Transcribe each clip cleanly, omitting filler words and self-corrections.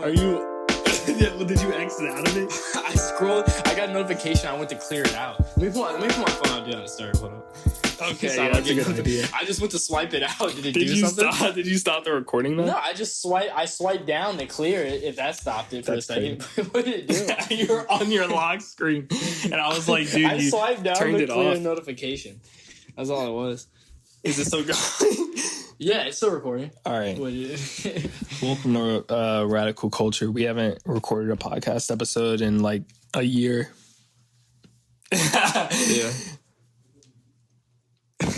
Are you... Did you exit out of it? I scrolled. I got a notification. I went to clear it out. Let me put my phone out. Do not disturb. Hold on. Okay, yeah, that's a good idea. I just went to swipe it out. Did it do something? Did you stop the recording though? No, I just swiped down to clear it. If that stopped it for a second, what did it do? You were on your lock screen, and I was like, dude, I swiped down turned to it clear off. a notification. That's all it was. Is it still going? Yeah, it's still recording. All right. Welcome to Radical Culture. We haven't recorded a podcast episode in like a year. Yeah.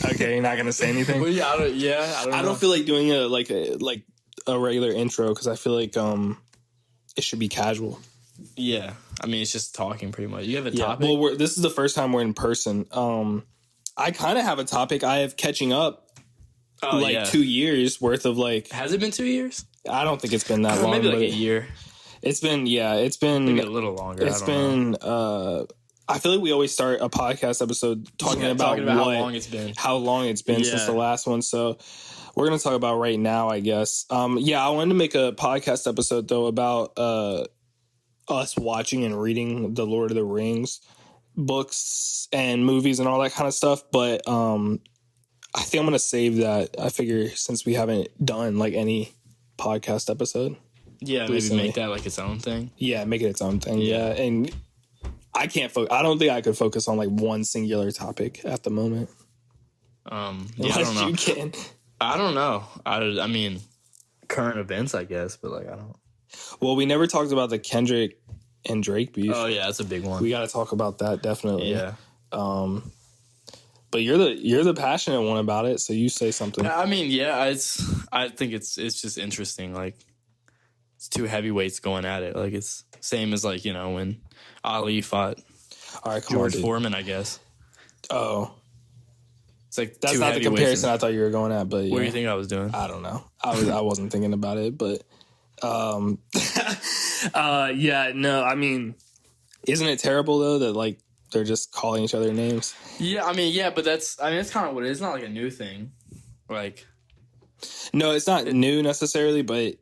Okay, you're not gonna say anything. Well, yeah, I don't know. I don't feel like doing a regular intro because I feel like it should be casual. Yeah, I mean it's just talking pretty much. You have a topic. Well, this is the first time we're in person. I kind of have a topic. I have catching up. 2 years worth of like. Has it been 2 years? I don't think it's been that long. Maybe like a year. It's been maybe a little longer. It's been. I feel like we always start a podcast episode talking about how long it's been. How long it's been since the last one. So we're gonna talk about right now, I guess. I wanted to make a podcast episode though about us watching and reading the Lord of the Rings books and movies and all that kind of stuff, but I think I'm going to save that. I figure since we haven't done like any podcast episode. Yeah, recently. Maybe make that like its own thing. Yeah, make it its own thing. Yeah. And I can't I don't think I could focus on like one singular topic at the moment. I don't know. You can. I don't know. I mean, current events, I guess, but like, I don't. Well, we never talked about the Kendrick and Drake beef. Oh yeah, that's a big one. We got to talk about that definitely. Yeah. But you're the passionate one about it, so you say something. I mean, yeah, I think it's just interesting. Like, it's two heavyweights going at it. Like, it's same as like, you know, when Ali fought George Foreman, I guess. Oh, it's like that's not the comparison I thought you were going at. But what do you think I was doing? I don't know. I wasn't thinking about it, but yeah, no. I mean, isn't it terrible though that like they're just calling each other names? Yeah, I mean, yeah, but that's kind of what it is. It's not like a new thing. Like, no, it's not new necessarily, but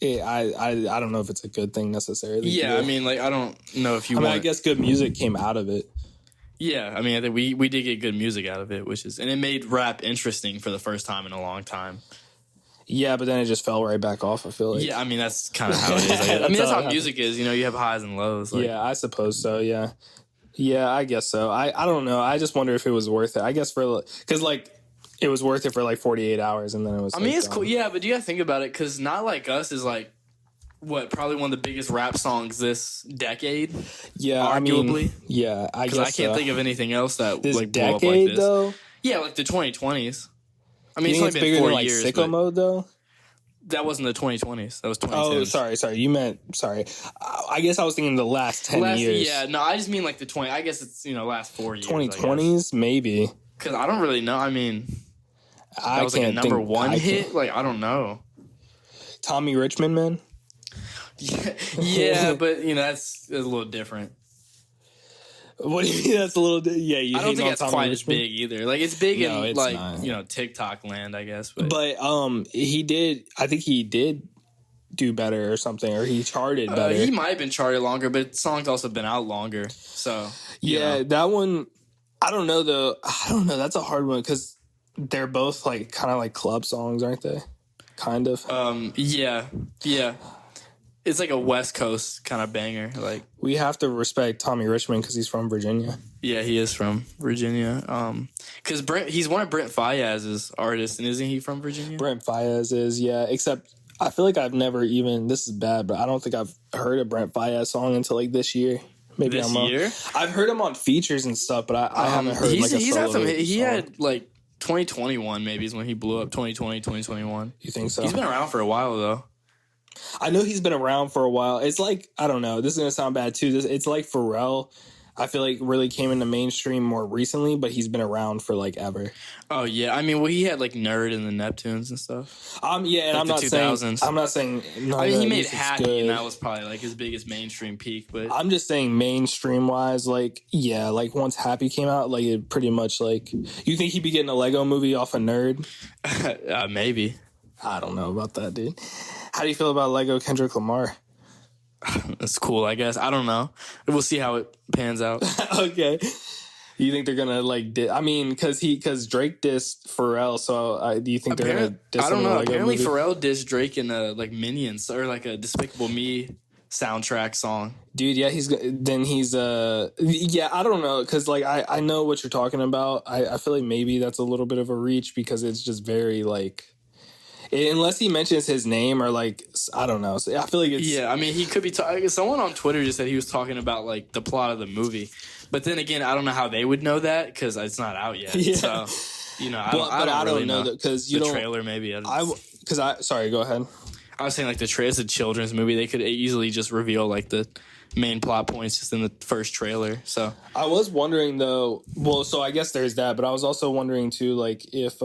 I don't know if it's a good thing necessarily. Yeah, I mean, like, I don't know if I guess good music came out of it. Yeah, I mean, I think we did get good music out of it, and it made rap interesting for the first time in a long time. Yeah, but then it just fell right back off, I feel like. Yeah, I mean, that's kind of how it is. I mean, that's how music is. You know, you have highs and lows. Like. Yeah, I suppose so, yeah. Yeah, I guess so. I don't know. I just wonder if it was worth it. I guess because like it was worth it for like 48 hours and then it was. I mean, it's cool. Yeah, but you gotta think about it because Not Like Us is like probably one of the biggest rap songs this decade. Yeah, arguably. I mean, yeah, I guess because I can't think of anything else that this like decade blew up like this. Though. Yeah, like the 2020s. I mean, it's only been bigger 4 than like years, Sicko Mode though. That wasn't the 2020s. That was 2010s. Oh, sorry. You meant, sorry. I guess I was thinking the last 10 years. Yeah, no, I just mean like the 20. I guess it's, last 4 years. 2020s, maybe. Because I don't really know. I mean, that was like a number one hit. Like, I don't know. Tommy Richman, man? Yeah, but, that's a little different. What do you mean that's a little... Yeah, you I don't think that's Tommy quite Richman? as big either. Like, it's big in, like, not. TikTok land, I guess. But he did... I think he did do better or something, or he charted better. He might have been charted longer, but songs also been out longer, so... Yeah, that one... I don't know, though. I don't know. That's a hard one, because they're both, like, kind of like club songs, aren't they? Kind of. Yeah. It's like a West Coast kind of banger. Like, we have to respect Tommy Richman because he's from Virginia. Yeah, he is from Virginia. Because he's one of Brent Faiyaz's artists, and isn't he from Virginia? Brent Faiyaz is, yeah. Except I feel like I've never even... This is bad, but I don't think I've heard a Brent Faiyaz song until like this year. Maybe this year? I've heard him on features and stuff, but I haven't heard like a solo He had like 2021 maybe is when he blew up. 2020, 2021. You think so? He's been around for a while though. I know he's been around for a while. It's like, I don't know, this is going to sound bad too. It's like Pharrell. I feel like really came into mainstream more recently, but he's been around for like ever. Oh yeah, I mean, well, he had like Nerd and the Neptunes and stuff. Yeah, and like I'm not saying. No, I mean, he made Happy, and that was probably like his biggest mainstream peak. But I'm just saying, mainstream wise, like yeah, like once Happy came out, like it pretty much like. You think he'd be getting a Lego movie off a Nerd? Maybe. I don't know about that, dude. How do you feel about Lego Kendrick Lamar? It's cool, I guess. I don't know. We'll see how it pans out. Okay. You think they're gonna like? Because Drake dissed Pharrell, so do you think they're gonna diss I don't know. Lego Apparently, movie? Pharrell dissed Drake in a Minions or like a Despicable Me soundtrack song. Dude, yeah, he's I don't know, because like I know what you're talking about. I feel like maybe that's a little bit of a reach because it's just very like, unless he mentions his name or like, I don't know. So I feel like it's, yeah. I mean, he could be. Someone on Twitter just said he was talking about like the plot of the movie, but then again, I don't know how they would know that because it's not out yet. Yeah. So I don't know because the trailer maybe. Sorry, go ahead. I was saying like the trailer is a children's movie. They could easily just reveal like the main plot points just in the first trailer. So I was wondering though. Well, so I guess there's that, but I was also wondering too, like if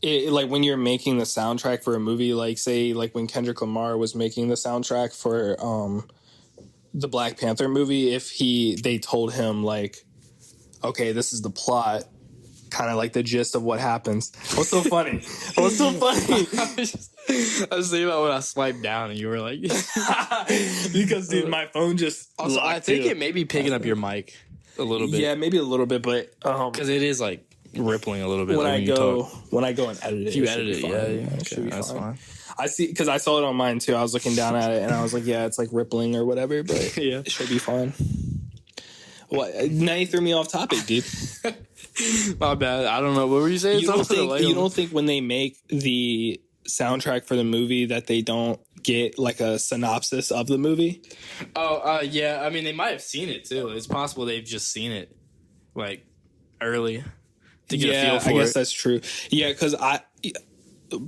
like when you're making the soundtrack for a movie, like say like when Kendrick Lamar was making the soundtrack for the Black Panther movie, if they told him like, okay, this is the plot, kind of like the gist of what happens. What's so funny? What's so funny? I was thinking about when I swiped down and you were like, because dude, my phone just. Also, I think it may be picking up your mic a little bit. Yeah, maybe a little bit, but because it is like rippling a little bit when I go and edit it. If you edit it, yeah, okay, that's fine. I see, because I saw it on mine too. I was looking down at it and I was like, yeah, it's like rippling or whatever, but yeah, it should be fine. What? Now you threw me off topic, dude. My bad. I don't know. What were you saying? You don't think when they make the soundtrack for the movie that they don't get like a synopsis of the movie? Yeah. I mean, they might have seen it too. It's possible they've just seen it like early to get a feel for it. I guess that's true. Yeah, because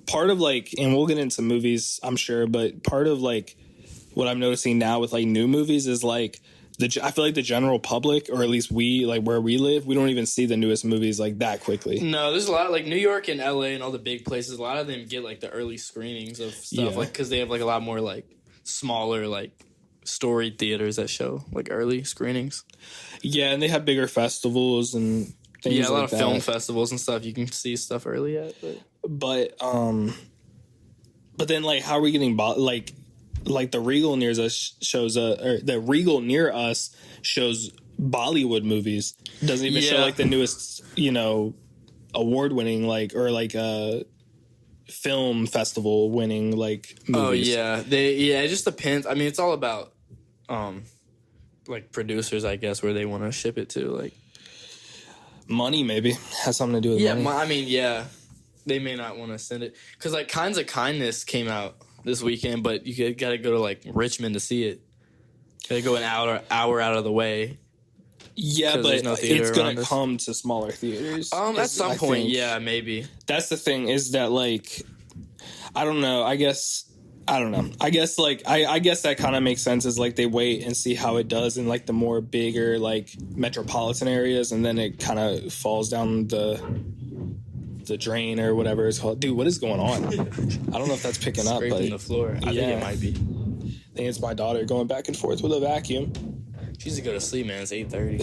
part of like, and we'll get into movies, I'm sure, but part of like what I'm noticing now with like new movies is like I feel like the general public, or at least we, like where we live, we don't even see the newest movies like that quickly. No, there's a lot like New York and LA and all the big places. A lot of them get like the early screenings of stuff, like because they have like a lot more like smaller like story theaters that show like early screenings. Yeah, and they have bigger festivals and things. Yeah, a lot like of film festivals and stuff. You can see stuff early at, but then like how are we getting like the Regal near us shows or the Regal near us shows Bollywood movies. Doesn't even show like the newest, award winning like film festival winning like movies. Oh yeah. It just depends. I mean, it's all about like producers, I guess, where they want to ship it to, like money maybe has something to do with money. I mean, yeah. They may not want to send it because like Kinds of Kindness came out this weekend, but you got to go to like Richmond to see it. Got to go an hour out of the way. Yeah, but it's going to come to smaller theaters. At some point, yeah, maybe. That's the thing, is that like, I don't know. I guess like I guess that kind of makes sense, is like they wait and see how it does in like the more bigger like metropolitan areas, and then it kind of falls down the drain or whatever it's called. Dude, what is going on? I don't know if that's picking up, but the floor. I think it might be. I think it's my daughter going back and forth with a vacuum. She needs to go to sleep, man. It's 8:30.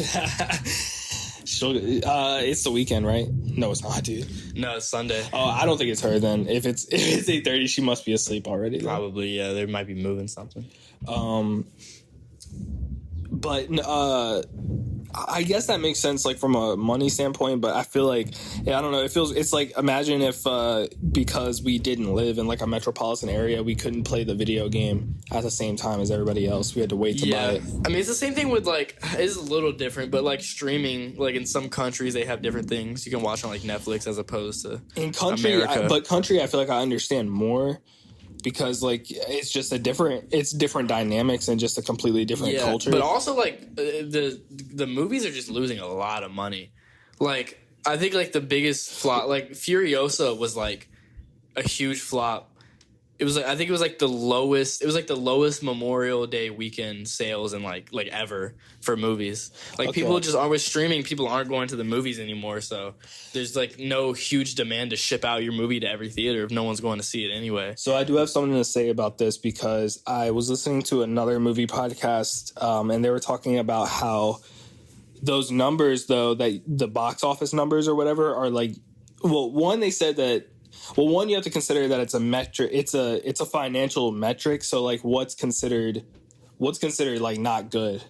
It's the weekend, right? No, it's not, dude. No, it's Sunday. Oh, I don't think it's her then. If it's 8:30, she must be asleep already. Probably, yeah. They might be moving something. But I guess that makes sense, like from a money standpoint. But I feel like, I don't know. It's like, imagine if because we didn't live in like a metropolitan area, we couldn't play the video game at the same time as everybody else. We had to wait to buy it. I mean, it's the same thing with like, it's a little different, but like streaming, like in some countries they have different things you can watch on like Netflix as opposed to in country. I feel like I understand more. Because like it's just different dynamics and just a completely different culture. But also like the movies are just losing a lot of money. Like I think like the biggest flop, like Furiosa was like a huge flop. It was like, I think it was like the lowest. It was like the lowest Memorial Day weekend sales in like ever for movies. Like people just aren't with streaming. People aren't going to the movies anymore. So there's like no huge demand to ship out your movie to every theater if no one's going to see it anyway. So I do have something to say about this, because I was listening to another movie podcast and they were talking about how those numbers, though, that the box office numbers or whatever are like, well, one, they said that Well, one, you have to consider that it's a metric. It's a financial metric. So like, what's considered like not good?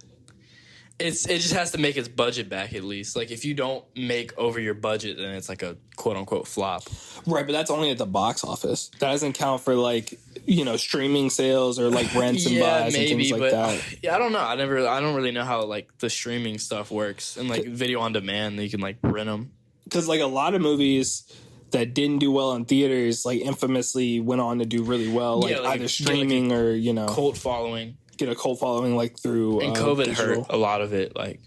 It just has to make its budget back at least. Like if you don't make over your budget, then it's like a quote unquote flop. Right, but that's only at the box office. That doesn't count for like, you know, streaming sales or like rents and buys and things like that. Yeah, I don't know. I don't really know how like the streaming stuff works and like video on demand. You can like rent them. Because like a lot of movies that didn't do well in theaters, like infamously went on to do really well, like either streaming or, you know, cult following. Get a cult following like through and COVID digital. hurt a lot of it, like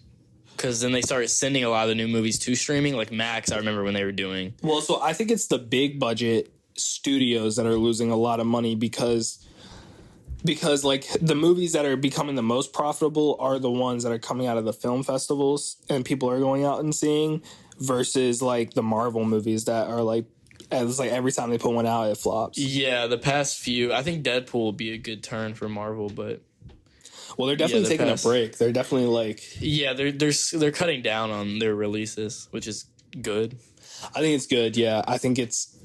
because then they started sending a lot of the new movies to streaming, like Max. I remember when they were doing. Well, so I think it's the big budget studios that are losing a lot of money because like the movies that are becoming the most profitable are the ones that are coming out of the film festivals and people are going out and seeing, versus like the Marvel movies that are like, it's like every time they put one out it flops. Yeah, the past few, I think Deadpool will be a good turn for Marvel, but. Well, they're definitely taking a break. They're definitely like... Yeah, they're cutting down on their releases, which is good. I think it's good, yeah. I think it's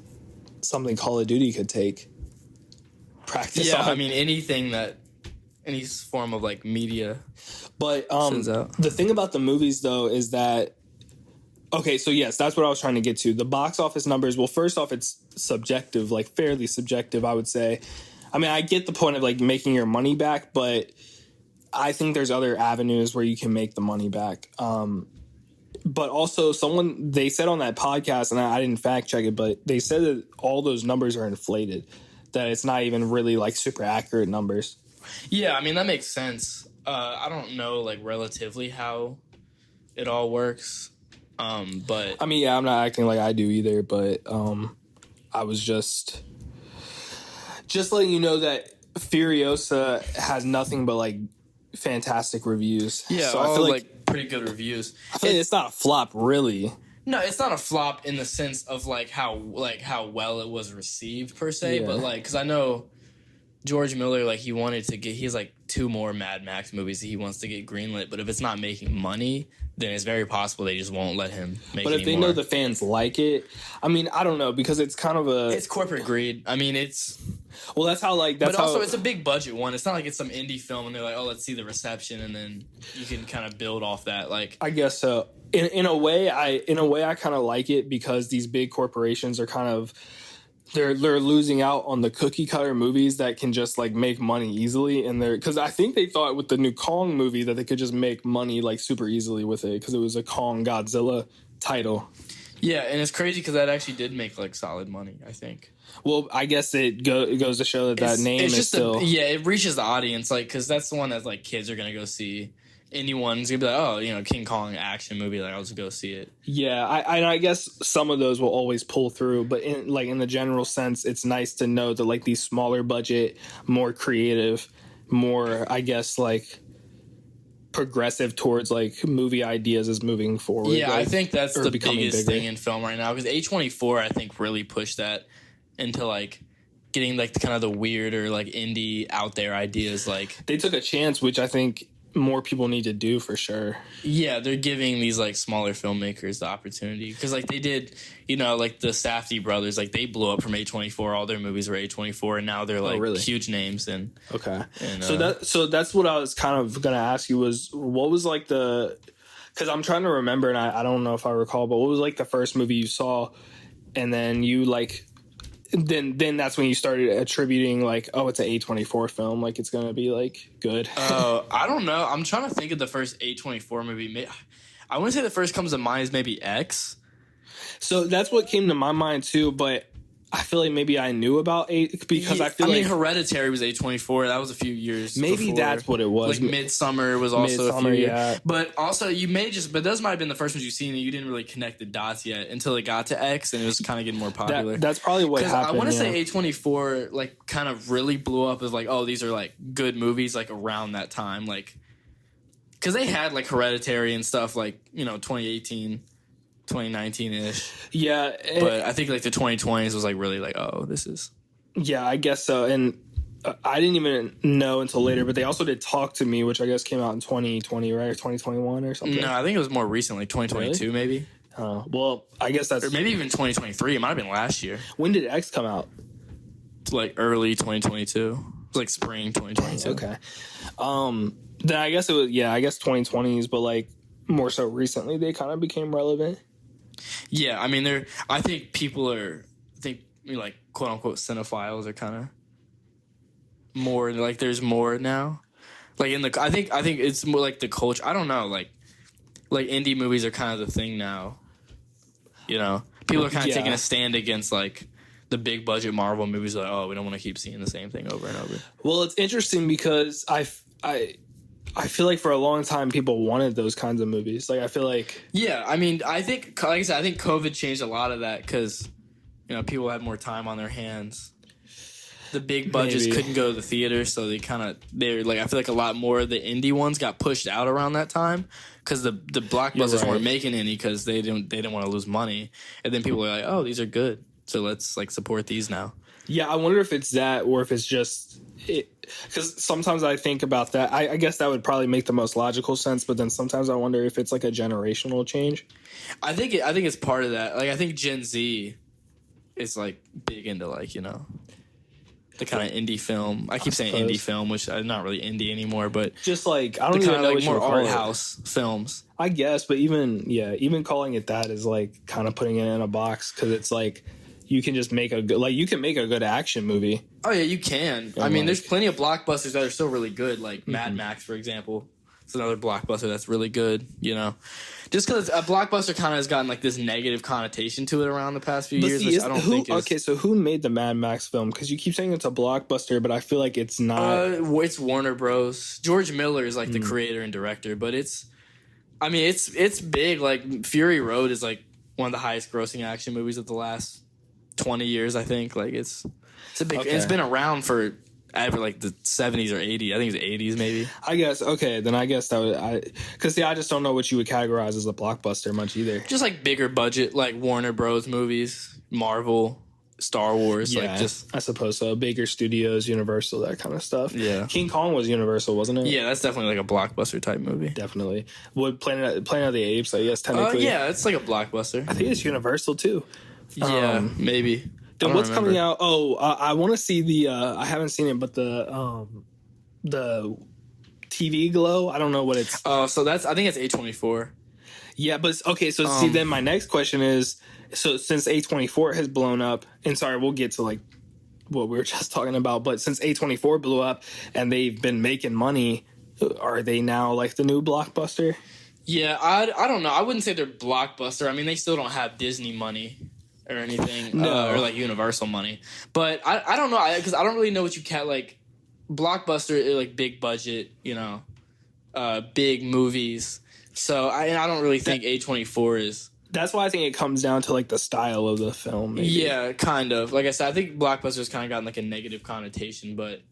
something Call of Duty could take practice on. I mean, anything that... Any form of, like, media But sends out. The thing about the movies, though, is that... Okay, so yes, that's what I was trying to get to. The box office numbers, well, first off, it's subjective, like fairly subjective, I would say. I mean, I get the point of, like, making your money back, but... I think there's other avenues where you can make the money back. But also they said on that podcast, and I didn't fact check it, but they said that all those numbers are inflated, that it's not even really like super accurate numbers. Yeah, I mean, that makes sense. I don't know like relatively how it all works. But I mean, yeah, I'm not acting like I do either, but I was just letting you know that Furiosa has nothing but like fantastic reviews. Yeah, so all I feel like pretty good reviews. I feel like it's not a flop, really. No, it's not a flop in the sense of like how well it was received per se, but like because I know George Miller, like he has like 2 more Mad Max movies that he wants to get greenlit, but if it's not making money, then it's very possible they just won't let him make it. But if they know the fans like it, I mean, I don't know, because it's kind of it's corporate greed. I mean, it's... Well, that's how but also it's a big budget one. It's not like it's some indie film and they're like, oh, let's see the reception, and then you can kind of build off that. Like, I guess so. In a way, I kind of like it because these big corporations are kind of... They're losing out on the cookie cutter movies that can just like make money easily, and because I think they thought with the new Kong movie that they could just make money like super easily with it because it was a Kong Godzilla title. Yeah, and it's crazy because that actually did make like solid money, I think. Well, I guess it goes to show that name is still... it reaches the audience, like, because that's the one that like kids are gonna go see. Anyone's gonna be like, oh, you know, King Kong action movie, like I'll just go see it. Yeah, I guess some of those will always pull through, but in the general sense, it's nice to know that like these smaller budget, more creative, more, I guess, like progressive towards like movie ideas is moving forward. Yeah, like, I think that's the biggest thing in film right now, because A24 I think really pushed that into like getting like kind of the weird or like indie out there ideas. Like they took a chance, which I think more people need to do for sure. Yeah, they're giving these like smaller filmmakers the opportunity, because like they did, you know, like the Safdie brothers, like they blew up from A24. All their movies were A24, and now they're like really huge names. And okay, and, so that's what I was kind of gonna ask you, was what was like because I'm trying to remember, and I don't know if I recall, but what was like the first movie you saw, and then you like. Then that's when you started attributing like, oh, it's an A24 film, like it's gonna be like good. I don't know. I'm trying to think of the first A24 movie. I want to say the first comes to mind is maybe X. So that's what came to my mind too, but I feel like maybe I knew about because I feel like Hereditary was A24. That was a few years. Maybe before. That's what it was. Like Midsummer was also a few years. But also but those might have been the first ones you've seen, and you didn't really connect the dots yet until it got to X, and it was kind of getting more popular. That's probably what happened. I want to say A24 like kind of really blew up as like, oh, these are like good movies like around that time, like because they had like Hereditary and stuff like, you know, 2018. 2019-ish. Yeah. But I think like the 2020s was like really like, oh, this is... Yeah, I guess so. And I didn't even know until later, but they also did Talk to Me, which I guess came out in 2020, right? Or 2021 or something? No, I think it was more recently, 2022 maybe. Well, I guess that's... Or maybe even 2023. It might have been last year. When did X come out? It's like early 2022. It's like spring 2022. Okay. Then I guess it was, I guess 2020s, but like more so recently they kind of became relevant. Yeah, I mean, I think people are, like, quote unquote cinephiles are kind of more, like, there's more now. Like, I think it's more like the culture. I don't know, like indie movies are kind of the thing now. You know, people are kind of taking a stand against, like, the big budget Marvel movies. Like, oh, we don't want to keep seeing the same thing over and over. Well, it's interesting because I feel like for a long time people wanted those kinds of movies. Like, I feel like... Yeah, I mean, I think, like I said, I think COVID changed a lot of that because, you know, people had more time on their hands. The big budgets couldn't go to the theater, so they're like, I feel like a lot more of the indie ones got pushed out around that time because the blockbusters weren't making any because they didn't want to lose money. And then people were like, oh, these are good, so let's, like, support these now. Yeah, I wonder if it's that or if it's just... Because sometimes I think about that. I guess that would probably make the most logical sense, but then sometimes I wonder if it's like a generational change. I think it's part of that. Like, I think Gen Z is, like, big into, like, you know, the kind of indie film. I keep saying indie film, which is not really indie anymore, but just like, I don't even know, like, more art house films. I guess, but even calling it that is like kind of putting it in a box because it's like you can just make a good action movie. Oh yeah, you can. I mean, there's plenty of blockbusters that are still really good, like Mad Max, for example. It's another blockbuster that's really good, you know. Just because a blockbuster kind of has gotten like this negative connotation to it around the past few years, which I don't think is... Okay, so who made the Mad Max film? Because you keep saying it's a blockbuster, but I feel like it's not... it's Warner Bros. George Miller is like the creator and director, but it's big. Like, Fury Road is like one of the highest grossing action movies of the last 20 years, I think. Like, it's a big... Okay. It's been around for... ever like the 70s or 80s. I think it's 80s maybe. I guess. Okay, then I guess that would... Because, I just don't know what you would categorize as a blockbuster much either. Just like bigger budget, like Warner Bros. Movies, Marvel, Star Wars. Yeah, like just, I suppose so. Bigger studios, Universal, that kind of stuff. Yeah. King Kong was Universal, wasn't it? Yeah, that's definitely like a blockbuster type movie. Definitely. Would Planet of the Apes, I guess, technically... yeah, it's like a blockbuster. I think it's Universal, too. Yeah, maybe. Then what's coming out? Oh, I want to see the... I haven't seen it, but the TV Glow. I don't know what it's... Oh, so that's... I think it's A24. Yeah, but... Okay, so see, then my next question is... So since A24 has blown up... And sorry, we'll get to like what we were just talking about. But since A24 blew up and they've been making money, are they now like the new blockbuster? Yeah, I don't know. I wouldn't say they're blockbuster. I mean, they still don't have Disney money or anything, or like Universal money. But I don't know, because I don't really know what you like. Blockbuster, like big budget, you know, big movies. So I don't really think A24 is. That's why I think it comes down to like the style of the film. Maybe. Yeah, kind of. Like I said, I think blockbuster's kind of gotten like a negative connotation, but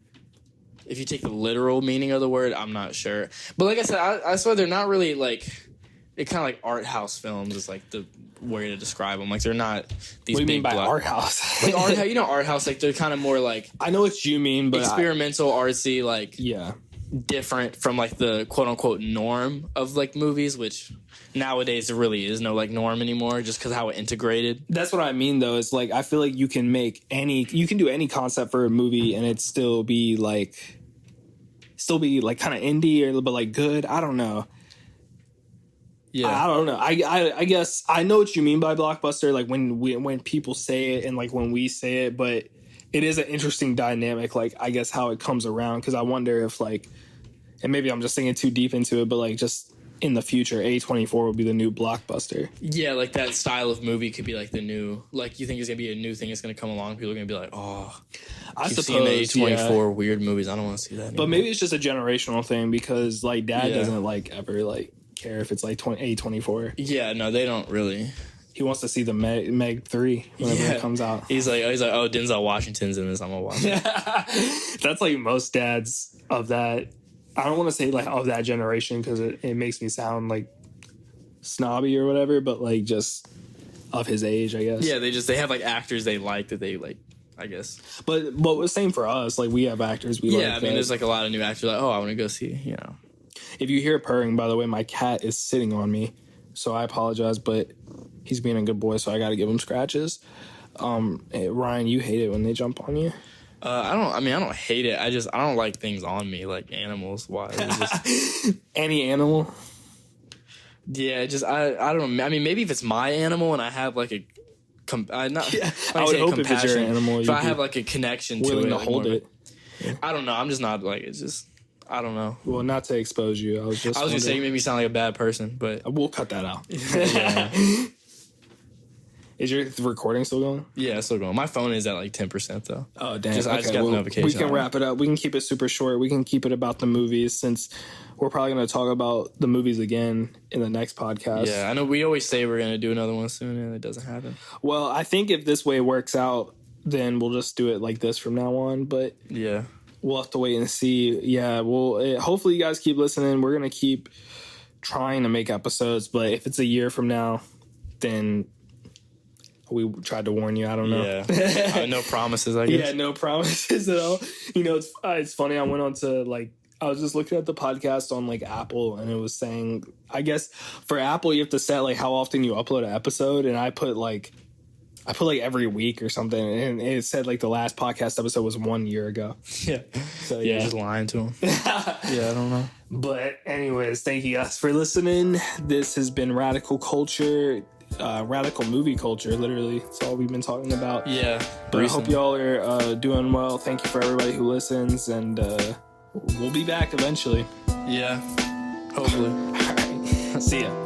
if you take the literal meaning of the word, I'm not sure. But like I said, I swear they're not really like. It kind of like art house films is like the way to describe them. Like they're not these. What do you mean by art house? Like art house, you know, art house. Like they're kind of more like. I know what you mean, but experimental, artsy, like different from like the quote unquote norm of like movies, which nowadays there really is no like norm anymore, just because how it integrated. That's what I mean, though. Is like I feel like you can do any concept for a movie and it still be like kind of indie but like good. I don't know. Yeah, I don't know. I guess I know what you mean by blockbuster, like when people say it and like when we say it, but it is an interesting dynamic, like I guess how it comes around, because I wonder if like, and maybe I'm just thinking too deep into it, but like just in the future, A24 will be the new blockbuster. Yeah, like that style of movie could be like the new, like you think it's gonna be a new thing that's gonna come along. People are gonna be like, oh, I suppose seeing the A24 weird movies. I don't want to see that anymore. But maybe it's just a generational thing, because like Dad doesn't like ever like care if it's like A24. Yeah, no, they don't really. He wants to see the Meg 3 whenever it comes out. He's like, oh, Denzel Washington's in this. I'm gonna watch it. That's like most dads of that. I don't want to say like of that generation, because it makes me sound like snobby or whatever, but like just of his age, I guess. Yeah, they have like actors they like that they like, I guess. But the same for us. Like we have actors we like. Yeah, I mean, there's like a lot of new actors like, oh, I want to go see, you know. If you hear purring, by the way, my cat is sitting on me. so I apologize, but he's being a good boy, so I got to give him scratches. Ryan, you hate it when they jump on you? I don't hate it. I don't like things on me, like animals. Why? Any animal? Yeah, I don't know. I mean, maybe if it's my animal and I have like a, I would hope if it's your animal, if I have like a connection to it, willing to hold it. I don't know. I'm just not like, it's just, I don't know. Well, not to expose you. I was gonna say you made me sound like a bad person, but we'll cut that out. Is your recording still going? Yeah, it's still going. My phone is at like 10% though. Oh, damn. I just got the notification. We can wrap it up. We can keep it super short. We can keep it about the movies since we're probably going to talk about the movies again in the next podcast. Yeah, I know we always say we're going to do another one soon and it doesn't happen. Well, I think if this way works out, then we'll just do it like this from now on. But yeah, we'll have to wait and see. Yeah, well, hopefully you guys keep listening. We're going to keep trying to make episodes. But if it's a year from now, then... we tried to warn you. I don't know. Yeah. No promises, I guess. Yeah, no promises at all. You know, it's funny. I went on to I was just looking at the podcast on Apple, and it was saying, I guess for Apple you have to set how often you upload an episode, and I put every week or something, and it said the last podcast episode was 1 year ago. Yeah. So yeah, just lying to him. Yeah, I don't know. But anyways, thank you guys for listening. This has been Radical Culture. Radical movie culture, literally. That's all we've been talking about. Yeah. But I hope y'all are doing well. Thank you for everybody who listens, and we'll be back eventually. Yeah. Hopefully. All right. See ya.